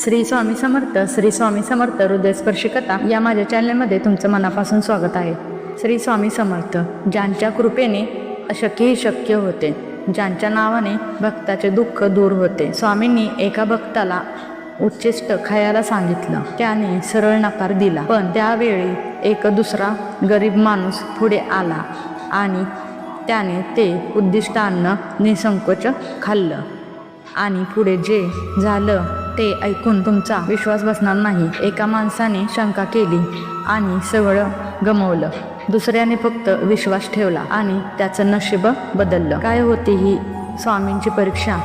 श्री स्वामी समर्थ. श्री स्वामी समर्थ हृदयस्पर्शी कथा या माझ्या चॅनलमध्ये तुमचं मनापासून स्वागत आहे. श्री स्वामी समर्थ. ज्यांच्या कृपेने अशक्यही शक्य होते, ज्यांच्या नावाने भक्ताचे दुःख दूर होते. स्वामींनी एका भक्ताला उच्चिष्ट खायला सांगितलं. त्याने सरळ नकार दिला, पण त्यावेळी एक दुसरा गरीब माणूस पुढे आला आणि त्याने ते उद्दिष्ट अन्न निसंकोच खाल्लं. आणि पुढे जे झालं ते ऐकून तुमचा विश्वास बसणार नाही. एका माणसाने शंका केली आणि सगळं गमावलं. दुसऱ्याने फक्त विश्वास ठेवला आणि त्याचं नशीब बदललं. काय होती ही स्वामींची परीक्षा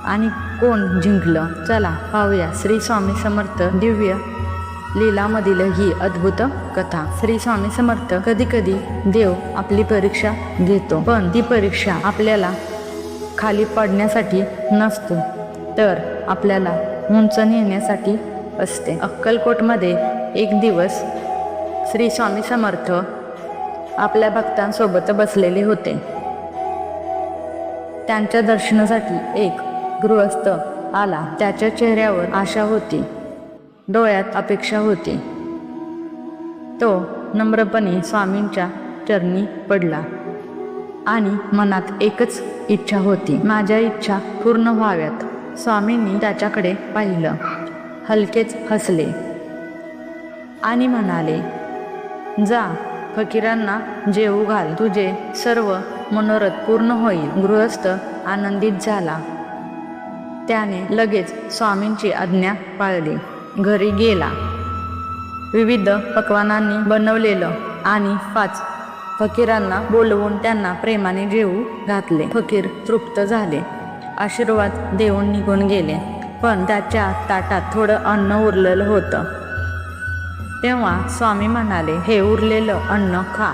आणि कोण जिंकलं? चला पाहूया श्री स्वामी समर्थ दिव्य लीलामधील ही अद्भुत कथा. श्री स्वामी समर्थ. कधी कधी देव आपली परीक्षा घेतो, पण ती परीक्षा आपल्याला खाली पडण्यासाठी नसते, तर आपल्याला उंच नेण्यासाठी असते. अक्कलकोटमध्ये एक दिवस श्री स्वामी समर्थ आपल्या भक्तांसोबत बसलेले होते. त्यांच्या दर्शनासाठी एक गृहस्थ आला. त्याच्या चेहऱ्यावर आशा होती, डोळ्यात अपेक्षा होती. तो नम्रपणे स्वामींच्या चरणी पडला आणि मनात एकच इच्छा होती, माझ्या इच्छा पूर्ण व्हाव्यात. स्वामींनी त्याच्याकडे पाहिलं, हलकेच हसले आणि म्हणाले, जा, फकीरांना जेवू घाल, तुझे सर्व मनोरथ पूर्ण होईल. गृहस्थ आनंदित झाला. त्याने लगेच स्वामींची आज्ञा पाळली. घरी गेला. विविध पक्वानांनी बनवलेलं आणि 5 फकीरांना बोलवून त्यांना प्रेमाने जेवू घातले. फकीर तृप्त झाले, आशीर्वाद देऊन निघून गेले. पण त्याच्या ताटात थोडं अन्न उरलेलं होतं. तेव्हा स्वामी म्हणाले, हे उरलेलं अन्न खा,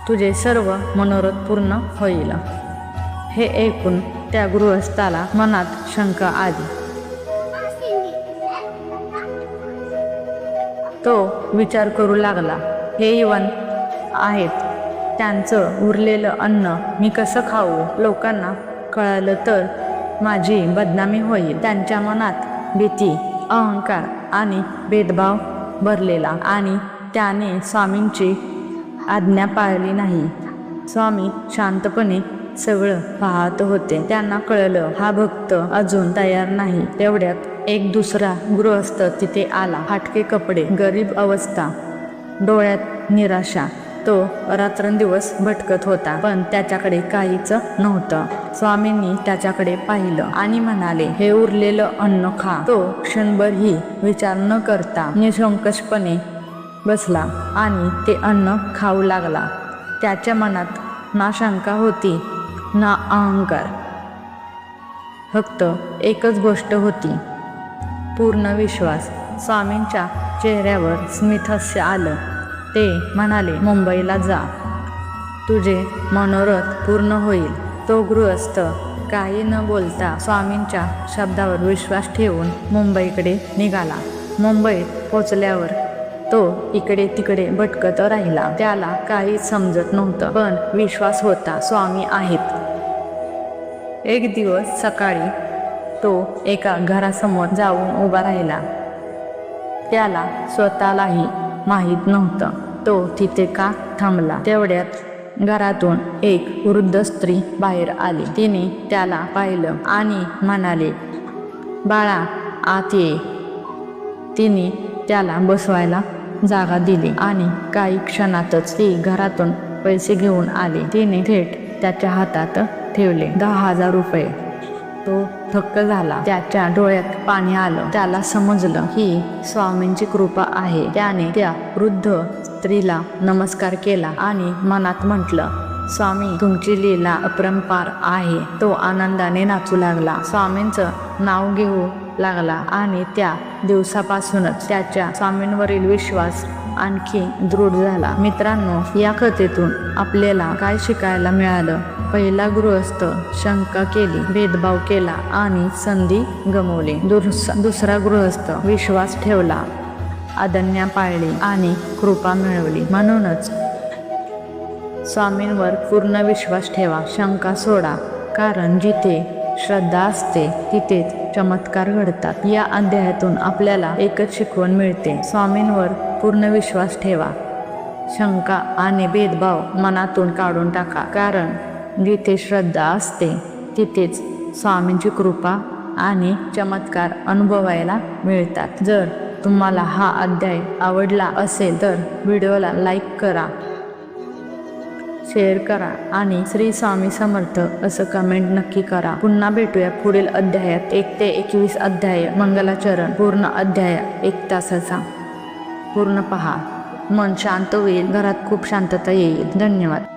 तुझे सर्व मनोरथ पूर्ण होईल. हे ऐकून त्या गृहस्थाला मनात शंका आली. तो विचार करू लागला, हे इवन आहेत, त्यांचं उरलेलं अन्न मी कसं खाऊ? लोकांना कळालं तर माझी बदनामी होईल. त्यांच्या मनात भीती, अहंकार आणि भेदभाव भरलेला आणि त्याने स्वामींची आज्ञा पाळली नाही. स्वामी शांतपणे सगळं पाहत होते. त्यांना कळलं, हा भक्त अजून तयार नाही. तेवढ्यात एक दुसरा गृहस्थ तिथे आला. फाटके कपडे, गरीब अवस्था, डोळ्यात निराशा. तो रात्रंदिवस भटकत होता, पण त्याच्याकडे काहीच नव्हतं. स्वामींनी त्याच्याकडे पाहिलं आणि म्हणाले, हे उरलेलं अन्न खा. तो क्षणभरही विचार न करता निशंकपणे बसला आणि ते अन्न खाऊ लागला. त्याच्या मनात ना शंका होती ना अहंकार, फक्त एकच गोष्ट होती, पूर्ण विश्वास. स्वामींच्या चेहऱ्यावर स्मितहास्य आलं. ते म्हणाले, मुंबईला जा, तुझे मनोरथ पूर्ण होईल. तो गृहस्थ काही न बोलता स्वामींच्या शब्दावर विश्वास ठेवून मुंबईकडे निघाला. मुंबईत पोचल्यावर तो इकडे तिकडे भटकत राहिला. त्याला काही समजत नव्हतं, पण विश्वास होता, स्वामी आहेत. एक दिवस सकाळी तो एका घरासमोर जाऊन उभा राहिला. त्याला स्वतःलाही माहीत नव्हतं तो तिथे का थांबला. तेवढ्यात घरातून एक वृद्ध स्त्री बाहेर आली. तिने त्याला पाहिलं आणि म्हणाले, बाळा, आत ये. तिने त्याला बसवायला जागा दिली आणि काही क्षणातच ती घरातून पैसे घेऊन आली. तिने थेट त्याच्या हातात ठेवले, 10,000 रुपये. तो थक्क झाला. त्याच्या डोळ्यात पाणी आलं. त्याला समजलं ही स्वामींची कृपा आहे. त्याने त्या वृद्ध स्त्रीला नमस्कार केला आणि मनात म्हटलं, स्वामी, तुमची लीला अपरंपार आहे. तो आनंदाने नाचू लागला, स्वामींचं नाव घेऊ लागला आणि त्या दिवसापासूनच त्याच्या स्वामींवरील विश्वास आणखी दृढ झाला. मित्रांनो, या कथेतून आपल्याला काय शिकायला मिळालं? पहिला गृहस्थ शंका केली, भेदभाव केला आणि संधी गमावली. दुसरा गृहस्थ विश्वास ठेवला, आज्ञा पाळली आणि कृपा मिळवली. म्हणूनच स्वामींवर पूर्ण विश्वास ठेवा, शंका सोडा, कारण जिथे श्रद्धा असते तिथेच चमत्कार घडतात. या अध्यायातून आपल्याला एकच शिकवण मिळते: स्वामींवर पूर्ण विश्वास ठेवा. शंका आणि भेदभाव मनातून काढून टाका, कारण जिथे श्रद्धा असते तिथेच स्वामींची कृपा आणि चमत्कार अनुभवायला मिळतात. जर तुम्हाला हा अध्याय आवडला असेल तर व्हिडिओला लाईक करा, शेअर करा आणि श्री स्वामी समर्थ असं कमेंट नक्की करा. पुन्हा भेटूया पुढील अध्यायात. 1 ते 21 अध्याय मंगलाचरण. पूर्ण अध्याय 1 तासाचा पूर्ण पहा. मन शांत होईल, घरात खूप शांतता येईल. धन्यवाद.